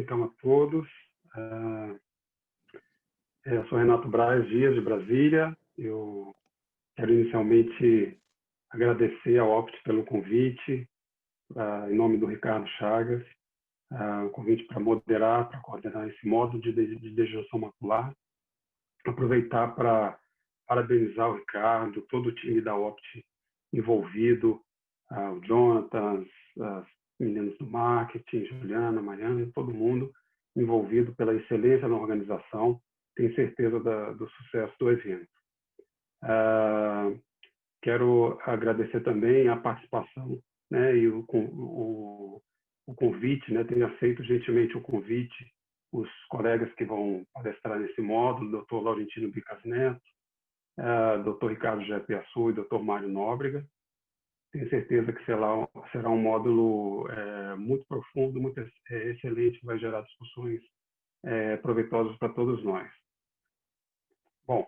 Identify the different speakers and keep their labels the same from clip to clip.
Speaker 1: então a todos. Eu sou Renato Braz Dias, de Brasília. Eu quero inicialmente agradecer ao Opt pelo convite, em nome do Ricardo Chagas, o convite para moderar, para coordenar esse módulo de degeneração macular. Aproveitar para parabenizar o Ricardo, todo o time da Opt envolvido, o Jonathan, as meninas do marketing, Juliana, Mariana, todo mundo envolvido pela excelência na organização. Tenho certeza do sucesso do evento. Quero agradecer também a participação, né, e o convite, né, tenho aceito gentilmente o convite, os colegas que vão palestrar nesse módulo, Dr. Laurentino Bicas Neto, Dr. Ricardo Jepiaçu e Dr. Mário Nóbrega. Tenho certeza que será um módulo muito profundo, muito excelente, que vai gerar discussões proveitosas para todos nós. Bom,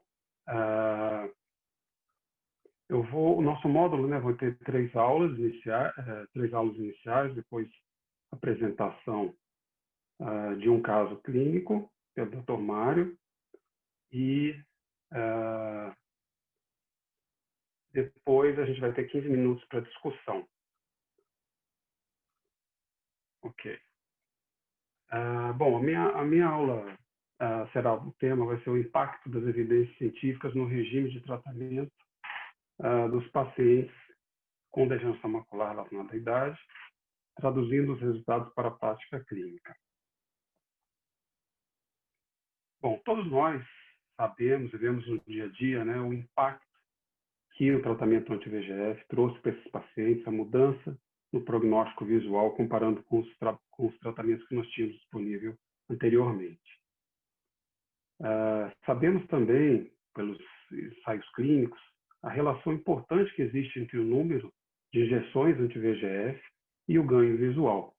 Speaker 1: o nosso módulo, né, vai ter três aulas iniciais, depois apresentação de um caso clínico pelo Dr. Mário e depois a gente vai ter 15 minutos para discussão. Ok. Bom, a minha aula o tema vai ser o impacto das evidências científicas no regime de tratamento dos pacientes com degeneração macular relacionada à idade, traduzindo os resultados para a prática clínica. Bom, todos nós sabemos e vemos no dia a dia, né, o impacto que o tratamento anti-VEGF trouxe para esses pacientes, a mudança no prognóstico visual comparando com os tratamentos que nós tínhamos disponível anteriormente. Sabemos também, pelos ensaios clínicos, a relação importante que existe entre o número de injeções anti-VEGF e o ganho visual.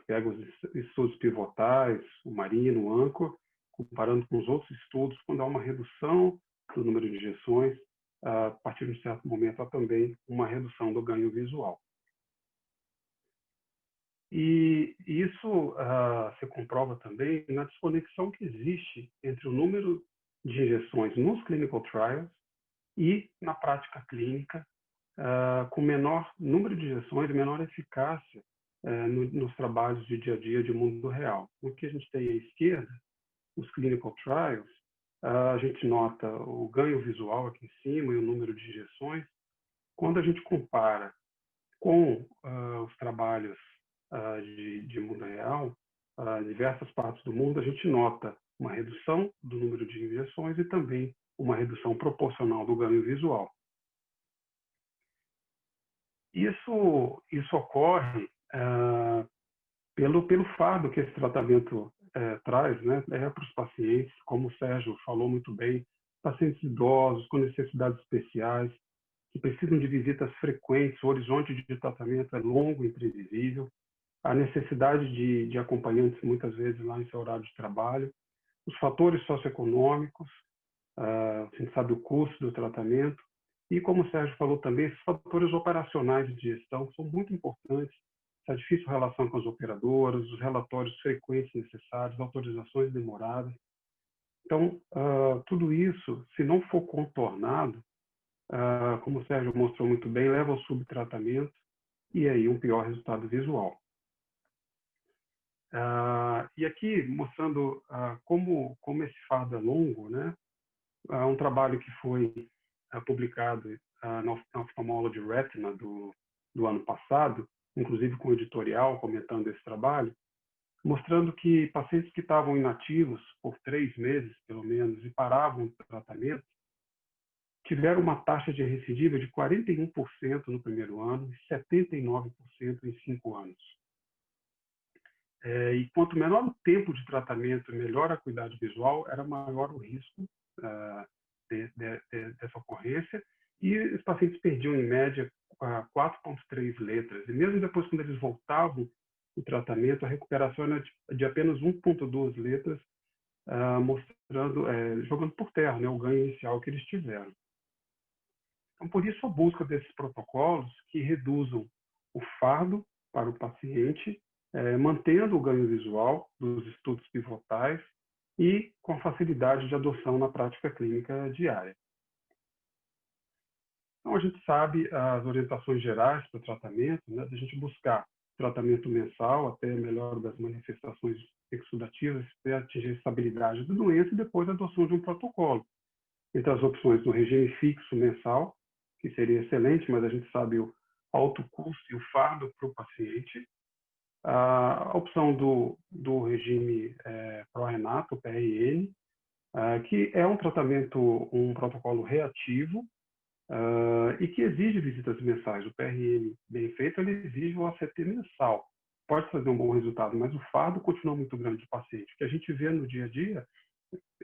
Speaker 1: Pega os estudos pivotais, o Marino, o Anchor, comparando com os outros estudos, quando há uma redução do número de injeções, a partir de um certo momento há também uma redução do ganho visual. E isso se comprova também na desconexão que existe entre o número de injeções nos clinical trials e na prática clínica, com menor número de injeções e menor eficácia nos trabalhos de dia a dia de mundo real. O que a gente tem à esquerda, os clinical trials, a gente nota o ganho visual aqui em cima e o número de injeções. Quando a gente compara com os trabalhos de mundo real, em diversas partes do mundo, a gente nota uma redução do número de injeções e também uma redução proporcional do ganho visual. Isso ocorre pelo fardo que esse tratamento traz, né, para os pacientes, como o Sérgio falou muito bem, pacientes idosos com necessidades especiais, que precisam de visitas frequentes, o horizonte de tratamento é longo e imprevisível, a necessidade de acompanhantes muitas vezes lá em seu horário de trabalho, os fatores socioeconômicos, a gente sabe o custo do tratamento, e como o Sérgio falou também, esses fatores operacionais de gestão são muito importantes, a difícil relação com as operadoras, os relatórios frequentes necessários, autorizações demoradas. Então, tudo isso, se não for contornado, como o Sérgio mostrou muito bem, leva ao subtratamento e aí um pior resultado visual. E aqui mostrando como esse fardo é longo, né? Um trabalho que foi publicado na Ophthalmology Retina do ano passado, inclusive com editorial comentando esse trabalho, mostrando que pacientes que estavam inativos por 3 meses, pelo menos, e paravam o tratamento, tiveram uma taxa de recidiva de 41% no primeiro ano e 79% em 5 anos. E quanto menor o tempo de tratamento e melhor a acuidade visual, era maior o risco dessa ocorrência, e os pacientes perdiam, em média, 4,3 letras. E mesmo depois, quando eles voltavam o tratamento, a recuperação era de apenas 1,2 letras, jogando por terra, né, o ganho inicial que eles tiveram. Então, por isso, a busca desses protocolos que reduzam o fardo para o paciente mantendo o ganho visual dos estudos pivotais e com a facilidade de adoção na prática clínica diária. Então, a gente sabe as orientações gerais para o tratamento, né, de a gente buscar tratamento mensal até melhora das manifestações exudativas, até atingir a estabilidade da doença e depois a adoção de um protocolo. Entre as opções do regime fixo mensal, que seria excelente, mas a gente sabe o alto custo e o fardo para o paciente. A opção do regime Pro-Renato, PRN, que é um tratamento, um protocolo reativo, e que exige visitas mensais. O PRN bem feito, ele exige o ACT mensal. Pode fazer um bom resultado, mas o fardo continua muito grande do paciente. O que a gente vê no dia a dia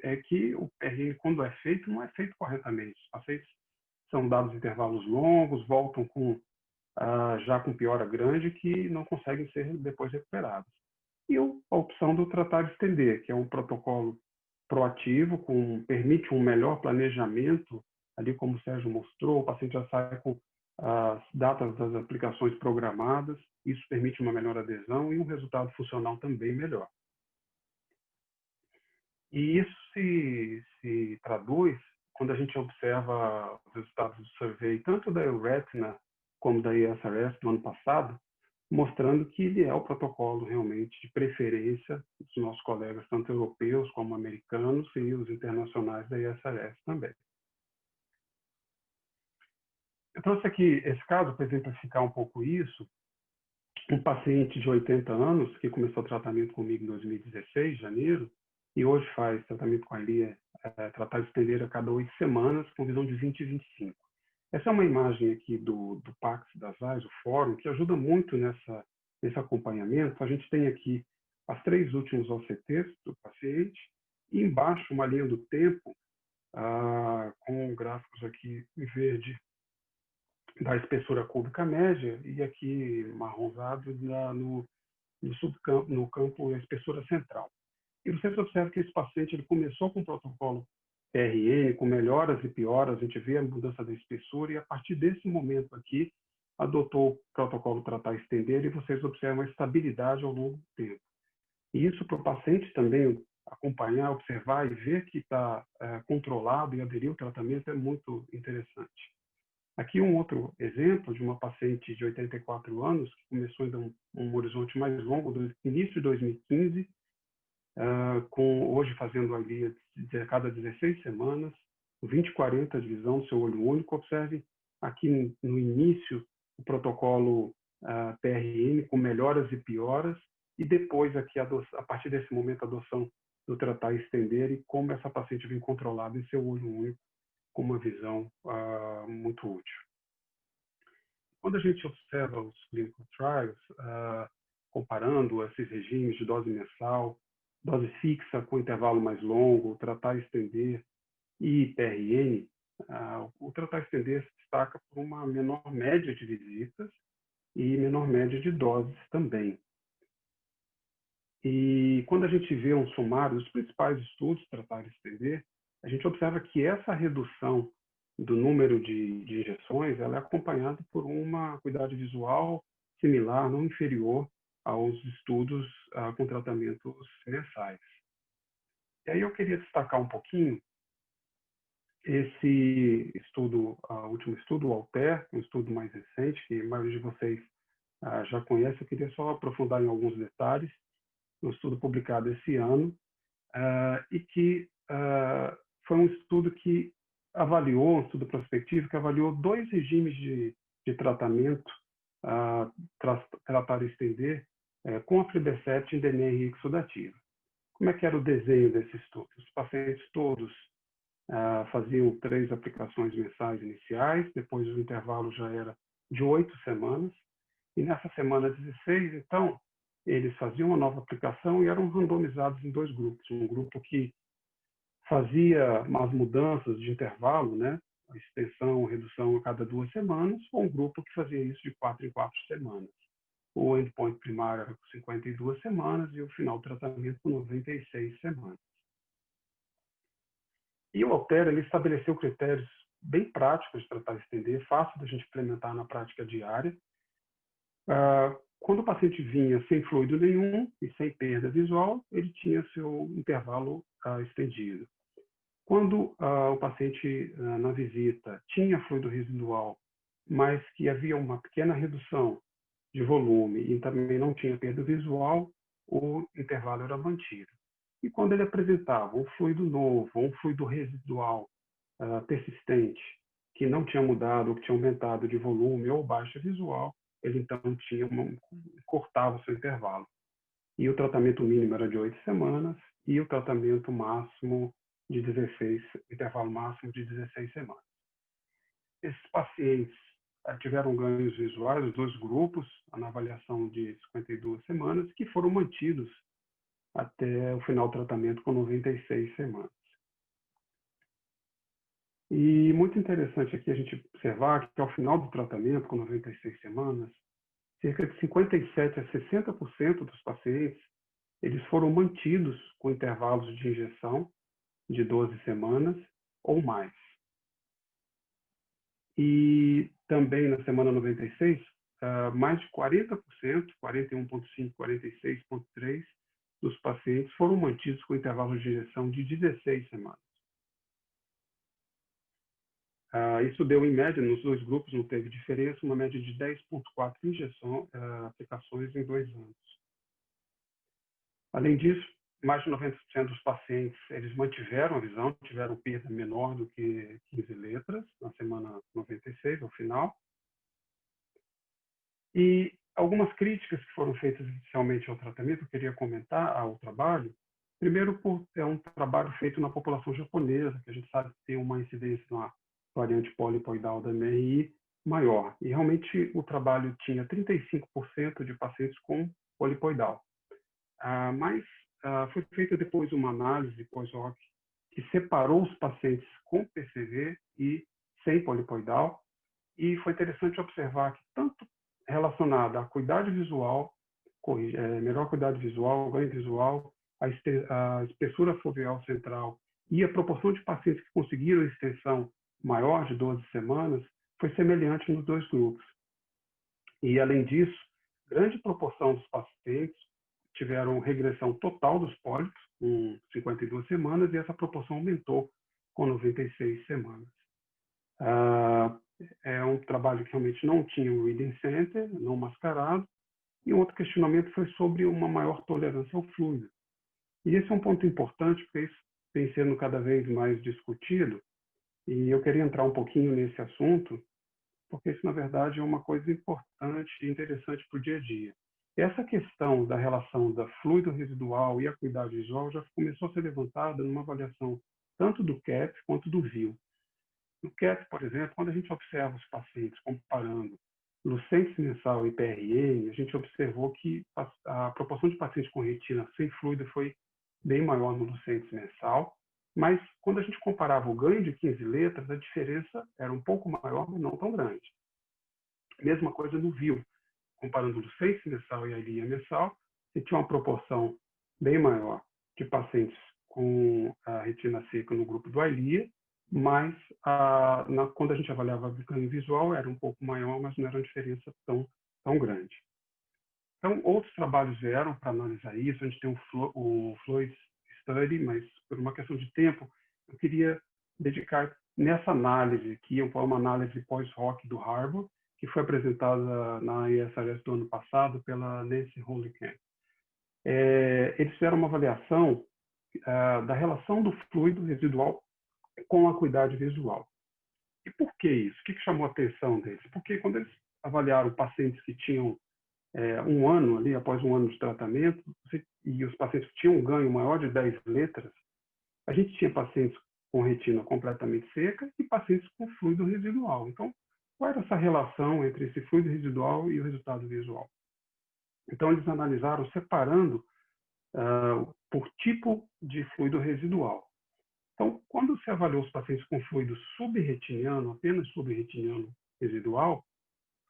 Speaker 1: é que o PRN, quando é feito, não é feito corretamente. Os pacientes são dados intervalos longos, voltam já com piora grande, que não conseguem ser depois recuperados. E a opção do tratar e estender, que é um protocolo proativo, permite um melhor planejamento, ali como o Sérgio mostrou, o paciente já sai com as datas das aplicações programadas, isso permite uma melhor adesão e um resultado funcional também melhor. E isso se traduz quando a gente observa os resultados do survey, tanto da EURETINA como da ESRS do ano passado, mostrando que ele é o protocolo realmente de preferência dos nossos colegas, tanto europeus como americanos e os internacionais da ESRS também. Eu trouxe aqui esse caso para exemplificar um pouco isso. Um paciente de 80 anos que começou o tratamento comigo em 2016, janeiro, e hoje faz tratamento com a Elia, tratar de estender a cada 8 semanas, com visão de 20 e 25. Essa é uma imagem aqui do PAX das AIS, o fórum, que ajuda muito nesse acompanhamento. A gente tem aqui as 3 últimas OCTs do paciente, e embaixo uma linha do tempo, com gráficos aqui em verde da espessura cúbica média, e aqui marronzado no campo espessura central. E você observa que esse paciente ele começou com o protocolo PRN, com melhoras e pioras, a gente vê a mudança da espessura, e a partir desse momento aqui, adotou o protocolo tratar e estender, e vocês observam a estabilidade ao longo do tempo. E isso para o paciente também acompanhar, observar e ver que está controlado e aderir ao tratamento é muito interessante. Aqui um outro exemplo de uma paciente de 84 anos, que começou ainda um horizonte mais longo, do início de 2015, hoje fazendo ali a cada 16 semanas, 20/40 de visão, seu olho único. Observe aqui no início o protocolo PRN com melhoras e pioras, e depois aqui a partir desse momento a adoção do tratar e estender, e como essa paciente vem controlada em seu olho único com uma visão muito útil. Quando a gente observa os clinical trials, comparando esses regimes de dose mensal, dose fixa com intervalo mais longo, tratar e estender e PRN, o tratar e estender se destaca por uma menor média de visitas e menor média de doses também. E quando a gente vê um sumário dos principais estudos tratar e estender, a gente observa que essa redução do número de injeções ela é acompanhada por uma acuidade visual similar, não inferior aos estudos com tratamentos mensais. E aí eu queria destacar um pouquinho esse estudo, o último estudo, o ALTER, um estudo mais recente, que a maioria de vocês já conhece. Eu queria só aprofundar em alguns detalhes. Um estudo publicado esse ano, e que foi um estudo que avaliou, um estudo prospectivo, que avaliou 2 regimes de tratamento, tratar e estender, com aflibercept em DNR exudativa. Como é que era o desenho desse estudo? Os pacientes todos faziam 3 aplicações mensais iniciais, depois o intervalo já era de 8 semanas, e nessa semana 16, então, eles faziam uma nova aplicação e eram randomizados em 2 grupos. Um grupo que fazia umas mudanças de intervalo, né? A extensão, redução a cada 2 semanas, ou um grupo que fazia isso de 4 em 4 semanas. O endpoint primário era com 52 semanas e o final do tratamento com 96 semanas. E o ALTER ele estabeleceu critérios bem práticos de tratar e estender, fácil da gente implementar na prática diária, Quando o paciente vinha sem fluido nenhum e sem perda visual, ele tinha seu intervalo estendido. Quando o paciente na visita tinha fluido residual, mas que havia uma pequena redução de volume e também não tinha perda visual, o intervalo era mantido. E quando ele apresentava um fluido novo, um fluido residual persistente, que não tinha mudado ou que tinha aumentado de volume ou baixa visual, ele então cortava o seu intervalo. E o tratamento mínimo era de 8 semanas e o tratamento máximo de 16, intervalo máximo de 16 semanas. Esses pacientes tiveram ganhos visuais, os dois grupos, na avaliação de 52 semanas, que foram mantidos até o final do tratamento com 96 semanas. E muito interessante aqui a gente observar que ao final do tratamento, com 96 semanas, cerca de 57 a 60% dos pacientes eles foram mantidos com intervalos de injeção de 12 semanas ou mais. E também na semana 96, mais de 40%, 41,5%, 46,3% dos pacientes foram mantidos com intervalos de injeção de 16 semanas. Isso deu, em média, nos dois grupos não teve diferença, uma média de 10,4 aplicações em 2 anos. Além disso, mais de 90% dos pacientes eles mantiveram a visão, tiveram perda menor do que 15 letras na semana 96, ao final. E algumas críticas que foram feitas inicialmente ao tratamento, eu queria comentar ao trabalho. Primeiro, é um trabalho feito na população japonesa, que a gente sabe que tem uma incidência na variante polipoidal da MRI maior. E realmente o trabalho tinha 35% de pacientes com polipoidal. Mas foi feita depois uma análise pós-hoc que separou os pacientes com PCV e sem polipoidal, e foi interessante observar que tanto relacionada à acuidade visual, melhor acuidade visual, ganho visual, a espessura foveal central e a proporção de pacientes que conseguiram extensão maior de 12 semanas foi semelhante nos dois grupos. E, além disso, grande proporção dos pacientes tiveram regressão total dos pólipos, com 52 semanas, e essa proporção aumentou com 96 semanas. É um trabalho que realmente não tinha um reading center, não mascarado, e um outro questionamento foi sobre uma maior tolerância ao fluido. E esse é um ponto importante, porque isso vem sendo cada vez mais discutido, e eu queria entrar um pouquinho nesse assunto, porque isso, na verdade, é uma coisa importante e interessante para o dia a dia. Essa questão da relação da fluido residual e acuidade visual já começou a ser levantada numa avaliação tanto do CAP quanto do VIL. No CAP, por exemplo, quando a gente observa os pacientes comparando Lucentis mensal e PRN, a gente observou que a proporção de pacientes com retina sem fluido foi bem maior no Lucentis mensal, mas quando a gente comparava o ganho de 15 letras, a diferença era um pouco maior, mas não tão grande. Mesma coisa no VIL, comparando o Lucentis mensal e a Eylea mensal, você tinha uma proporção bem maior de pacientes com a retina seca no grupo do Eylea, mas quando a gente avaliava o ganho visual era um pouco maior, mas não era uma diferença tão grande. Então, outros trabalhos vieram para analisar isso. A gente tem o Floyd Study, mas por uma questão de tempo, eu queria dedicar nessa análise, que é uma análise pós-hoc do Harvard, que foi apresentada na ESRS do ano passado pela Nancy Holekamp. Eles fizeram uma avaliação da relação do fluido residual com a acuidade visual. E por que isso? O que chamou a atenção deles? Porque quando eles avaliaram pacientes que tinham um ano, ali após um ano de tratamento, e os pacientes que tinham um ganho maior de 10 letras, a gente tinha pacientes com retina completamente seca e pacientes com fluido residual. Então, qual era essa relação entre esse fluido residual e o resultado visual? Então, eles analisaram separando por tipo de fluido residual. Então, quando se avaliou os pacientes com fluido subretiniano, apenas subretiniano residual,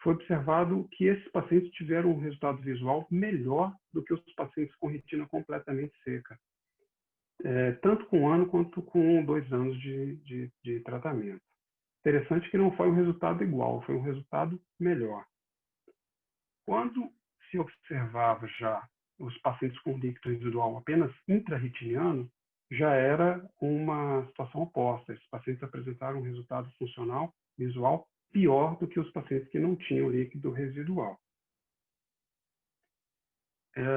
Speaker 1: foi observado que esses pacientes tiveram um resultado visual melhor do que os pacientes com retina completamente seca, tanto com 1 ano quanto com 2 anos de tratamento. Interessante que não foi um resultado igual, foi um resultado melhor. Quando se observava já os pacientes com líquido residual apenas intrarretiniano, já era uma situação oposta. Esses pacientes apresentaram um resultado funcional visual pior do que os pacientes que não tinham líquido residual.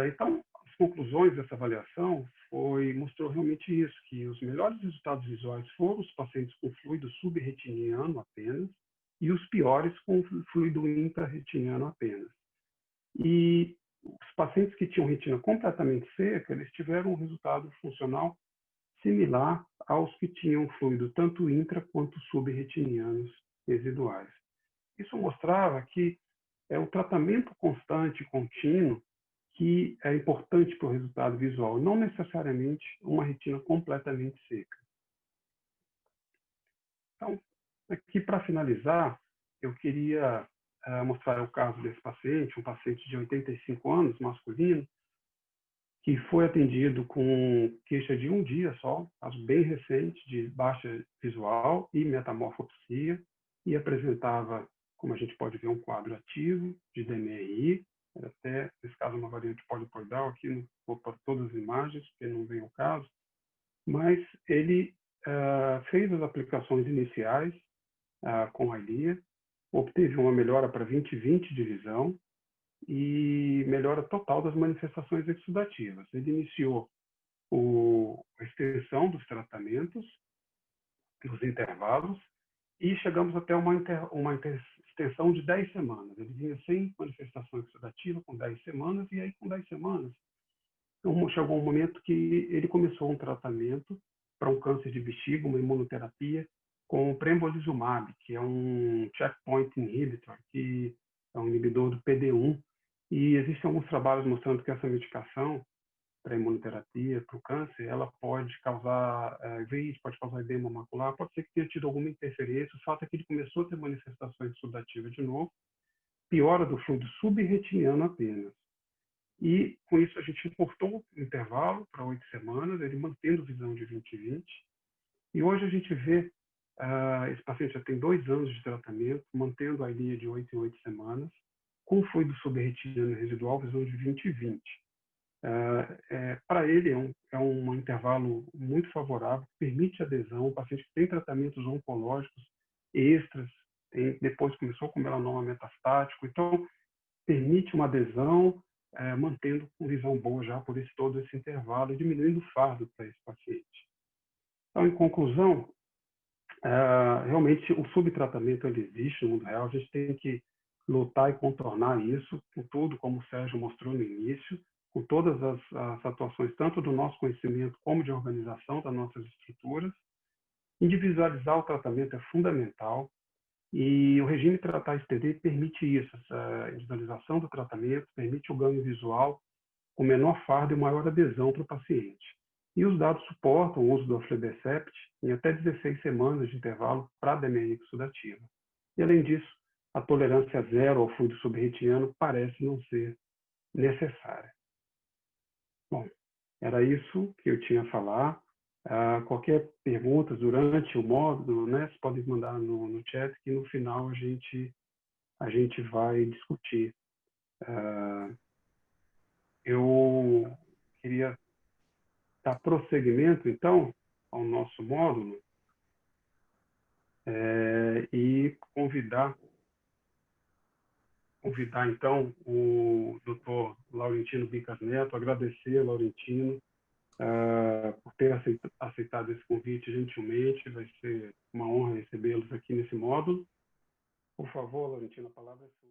Speaker 1: Então, as conclusões dessa avaliação mostrou realmente isso, que os melhores resultados visuais foram os pacientes com fluido subretiniano apenas e os piores com fluido intrarretiniano apenas. E os pacientes que tinham retina completamente seca, eles tiveram um resultado funcional similar aos que tinham fluido tanto intra quanto subretinianos residuais. Isso mostrava que é o tratamento constante, contínuo, que é importante para o resultado visual, não necessariamente uma retina completamente seca. Então, aqui para finalizar, eu queria mostrar o caso desse paciente, um paciente de 85 anos, masculino, que foi atendido com queixa de um dia só, caso bem recente, de baixa visual e metamorfopsia, e apresentava, como a gente pode ver, um quadro ativo de DMRI, até, nesse caso, uma variante polipoidal, aqui não vou para todas as imagens, porque não vem o caso, mas ele fez as aplicações iniciais com a Eylea, obteve uma melhora para 20/20 de visão e melhora total das manifestações exudativas. Ele iniciou a extensão dos tratamentos, dos intervalos, e chegamos até uma extensão de 10 semanas. Ele vinha sem manifestação exudativa, com 10 semanas, e aí com 10 semanas, então, chegou um momento que ele começou um tratamento para um câncer de bexiga, uma imunoterapia, com pembrolizumab, que é um checkpoint inhibitor, que é um inibidor do PD-1, e existem alguns trabalhos mostrando que essa medicação para imunoterapia, para o câncer, ela pode causar VIS, pode causar edema macular, pode ser que tenha tido alguma interferência. O fato é que ele começou a ter manifestações exudativas de novo, piora do fluido subretiniano apenas. E, com isso, a gente encurtou o intervalo para 8 semanas, ele mantendo visão de 20/20. E hoje a gente vê, esse paciente já tem 2 anos de tratamento, mantendo a Eylea de 8 em 8 semanas, com fluido subretiniano residual, visão de 20/20. Para ele, é um intervalo muito favorável, permite adesão. O paciente que tem tratamentos oncológicos extras, depois começou com melanoma metastático, então permite uma adesão, mantendo com visão boa já por todo esse intervalo e diminuindo o fardo para esse paciente. Então, em conclusão, realmente o subtratamento ele existe no mundo real, a gente tem que lutar e contornar isso, com tudo, como o Sérgio mostrou no início, com todas as atuações, tanto do nosso conhecimento como de organização das nossas estruturas. Individualizar o tratamento é fundamental, e o regime Tratar STD permite isso, essa individualização do tratamento, permite o ganho visual com menor fardo e maior adesão para o paciente. E os dados suportam o uso do aflibercept em até 16 semanas de intervalo para a DMRI exudativa. E, além disso, a tolerância zero ao fluido subretiniano parece não ser necessária. Bom, era isso que eu tinha a falar. Qualquer pergunta durante o módulo, né, vocês podem mandar no chat, que no final a gente vai discutir. Eu queria dar prosseguimento, então, ao nosso módulo e convidar, então, o Dr. Laurentino Bicas Neto, agradecer, Laurentino, por ter aceitado esse convite gentilmente. Vai ser uma honra recebê-los aqui nesse módulo. Por favor, Laurentino, a palavra é sua.